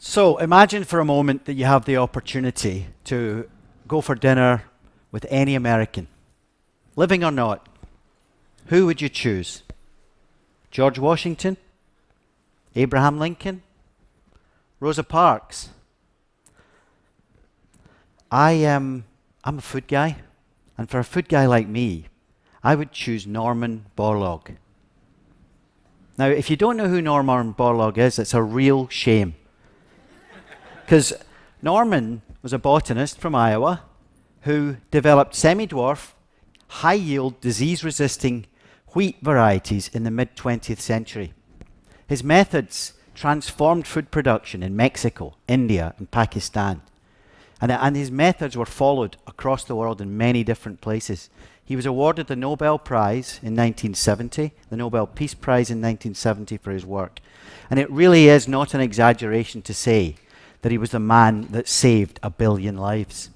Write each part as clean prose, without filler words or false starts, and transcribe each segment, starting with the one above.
So imagine for a moment that you have the opportunity to go for dinner with any American, living or not. Who would you choose? George Washington? Abraham Lincoln? Rosa Parks? I'm a food guy, and for a food guy like me, I would choose Norman Borlaug. Now, if you don't know who Norman Borlaug is, it's a real shame. Because Norman was a botanist from Iowa who developed semi-dwarf, high-yield, disease-resisting wheat varieties in the mid-20th century. His methods transformed food production in Mexico, India, and Pakistan. And his methods were followed across the world in many different places. He was awarded the Nobel Prize in 1970, the Nobel Peace Prize in 1970 for his work. And it really is not an exaggeration to say that he was the man that saved 1 billion lives.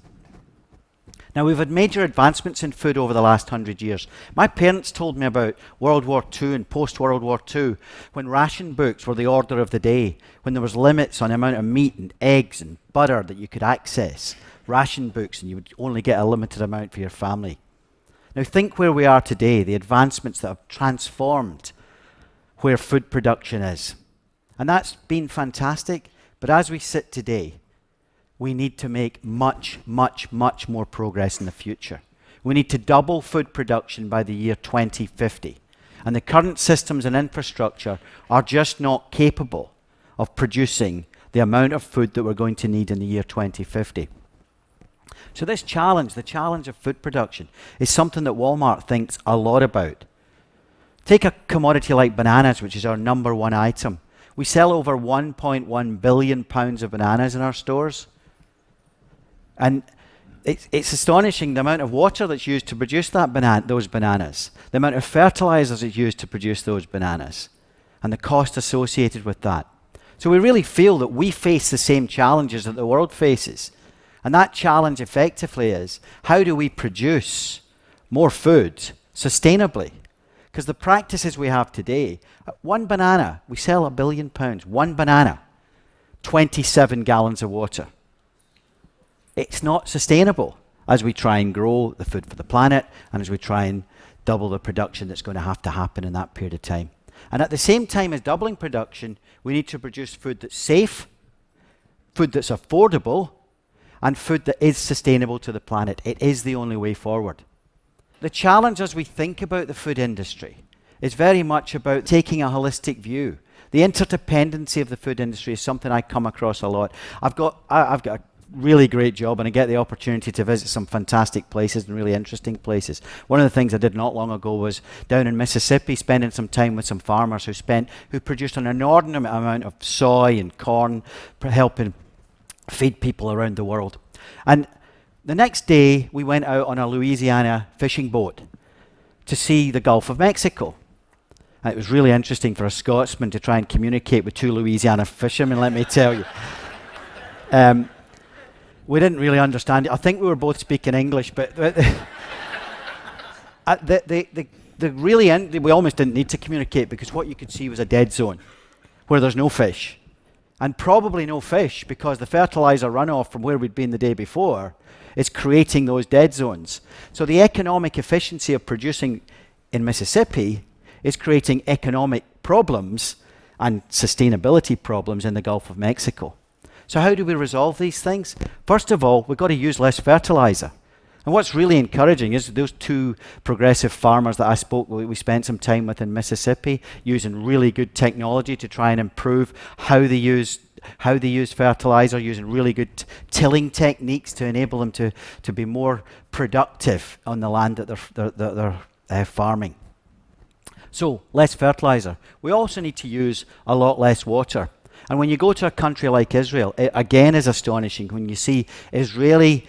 Now, we've had major advancements in food over the last 100 years. My parents told me about World War II and post-World War II, when ration books were the order of the day, when there was limits on the amount of meat and eggs and butter that you could access, ration books, and you would only get a limited amount for your family. Now, think where we are today, the advancements that have transformed where food production is. And that's been fantastic, but as we sit today, we need to make much, much, much more progress in the future. We need to double food production by the year 2050. And the current systems and infrastructure are just not capable of producing the amount of food that we're going to need in the year 2050. So this challenge, the challenge of food production, is something that Wal-Mart thinks a lot about. Take a commodity like bananas, which is our number one item. We sell over 1.1 billion pounds of bananas in our stores. And it's astonishing the amount of water that's used to produce those bananas, the amount of fertilizers that's used to produce those bananas, and the cost associated with that. So we really feel that we face the same challenges that the world faces. And that challenge effectively is, how do we produce more food sustainably? Because the practices we have today, one banana, we sell 1 billion pounds, one banana, 27 gallons of water. It's not sustainable as we try and grow the food for the planet and as we try and double the production that's going to have to happen in that period of time. And at the same time as doubling production, we need to produce food that's safe, food that's affordable, and food that is sustainable to the planet. It is the only way forward. The challenge as we think about the food industry is very much about taking a holistic view. The interdependency of the food industry is something I come across a lot. I've got a really great job, and I get the opportunity to visit some fantastic places and really interesting places. One of the things I did not long ago was down in Mississippi, spending some time with some farmers who produced an inordinate amount of soy and corn, helping feed people around the world. And the next day, we went out on a Louisiana fishing boat to see the Gulf of Mexico. And it was really interesting for a Scotsman to try and communicate with two Louisiana fishermen, let me tell you. We didn't really understand it. I think we were both speaking English, but we almost didn't need to communicate, because what you could see was a dead zone where there's no fish. And probably no fish, because the fertilizer runoff from where we'd been the day before is creating those dead zones. So the economic efficiency of producing in Mississippi is creating economic problems and sustainability problems in the Gulf of Mexico. So how do we resolve these things? First of all, we've got to use less fertilizer. And what's really encouraging is those two progressive farmers that we spent some time with in Mississippi, using really good technology to try and improve how they use fertilizer, using really good tilling techniques to enable them to be more productive on the land that they're farming. So, less fertilizer. We also need to use a lot less water. And when you go to a country like Israel, it again is astonishing when you see Israeli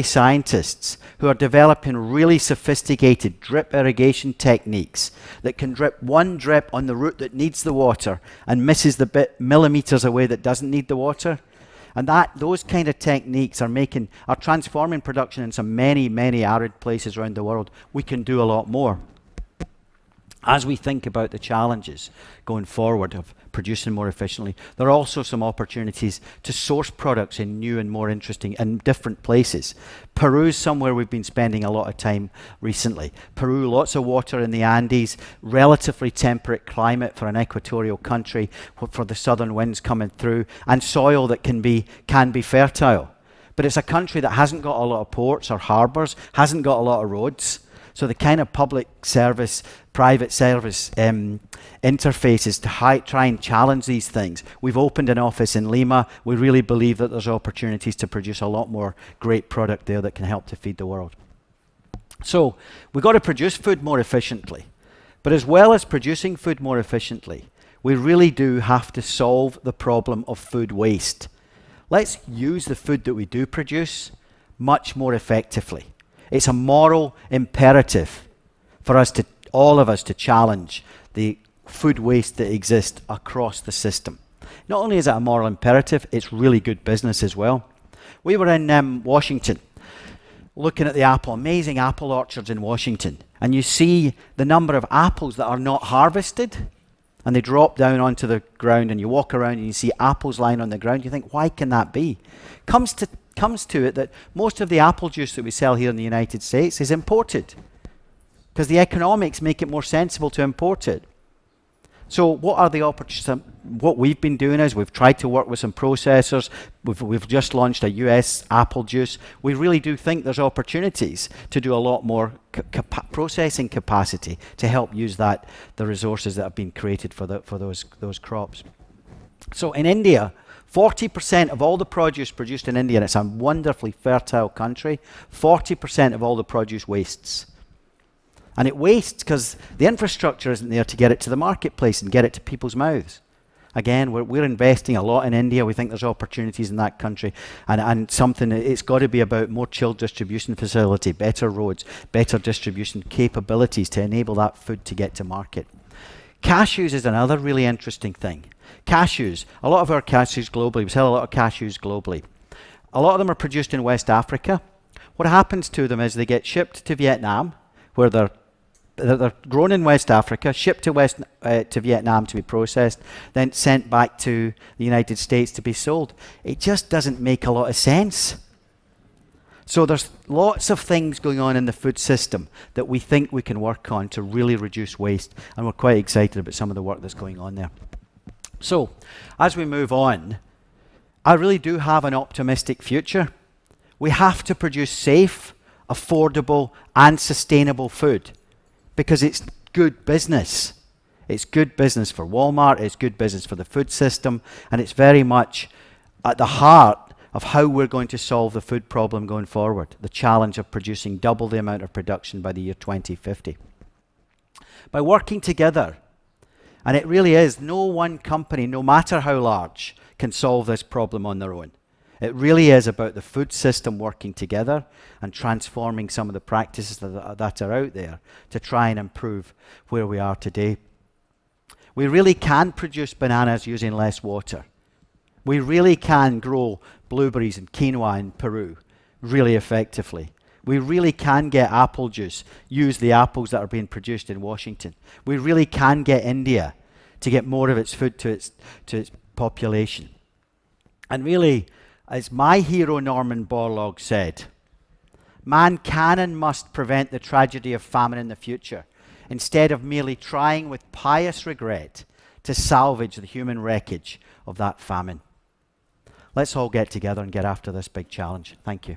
scientists who are developing really sophisticated drip irrigation techniques that can drip one drip on the root that needs the water and misses the bit millimeters away that doesn't need the water. And those kind of techniques are transforming production in some many, many arid places around the world. We can do a lot more. As we think about the challenges going forward of producing more efficiently, there are also some opportunities to source products in new and more interesting and different places. Peru is somewhere we've been spending a lot of time recently. Peru, lots of water in the Andes, relatively temperate climate for an equatorial country, for the southern winds coming through, and soil that can be fertile. But it's a country that hasn't got a lot of ports or harbors, hasn't got a lot of roads. So the kind of public service, private service interfaces to try and challenge these things. We've opened an office in Lima. We really believe that there's opportunities to produce a lot more great product there that can help to feed the world. So we've got to produce food more efficiently. But as well as producing food more efficiently, we really do have to solve the problem of food waste. Let's use the food that we do produce much more effectively. It's a moral imperative for us to, all of us, to challenge the food waste that exists across the system. Not only is it a moral imperative, it's really good business as well. We were in Washington looking at the amazing apple orchards in Washington, and you see the number of apples that are not harvested, and they drop down onto the ground, and you walk around and you see apples lying on the ground. You think, why can that be? Comes to it that most of the apple juice that we sell here in the United States is imported because the economics make it more sensible to import it. So what are the opportunities? What we've been doing is we've tried to work with some processors. We've just launched a US apple juice. We really do think there's opportunities to do a lot more processing capacity to help use the resources that have been created for those crops. So in India, 40% of all the produce produced in India, and it's a wonderfully fertile country, 40% of all the produce wastes. And it wastes because the infrastructure isn't there to get it to the marketplace and get it to people's mouths. Again, we're investing a lot in India. We think there's opportunities in that country. And something, it's got to be about more chilled distribution facility, better roads, better distribution capabilities to enable that food to get to market. Cashews is another really interesting thing. Cashews, a lot of our cashews globally, we sell a lot of cashews globally. A lot of them are produced in West Africa. What happens to them is they get shipped to Vietnam, where they're grown in West Africa, shipped to Vietnam to be processed, then sent back to the United States to be sold. It just doesn't make a lot of sense. So there's lots of things going on in the food system that we think we can work on to really reduce waste, and we're quite excited about some of the work that's going on there. So as we move on, I really do have an optimistic future. We have to produce safe, affordable, and sustainable food because it's good business. It's good business for Walmart, it's good business for the food system, and it's very much at the heart of how we're going to solve the food problem going forward, the challenge of producing double the amount of production by the year 2050. By working together, and it really is, no one company, no matter how large, can solve this problem on their own. It really is about the food system working together and transforming some of the practices that are out there to try and improve where we are today. We really can produce bananas using less water. We really can grow blueberries and quinoa in Peru really effectively. We really can get apple juice, use the apples that are being produced in Washington. We really can get India to get more of its food to its population. And really, as my hero Norman Borlaug said, man can and must prevent the tragedy of famine in the future, instead of merely trying with pious regret to salvage the human wreckage of that famine. Let's all get together and get after this big challenge. Thank you.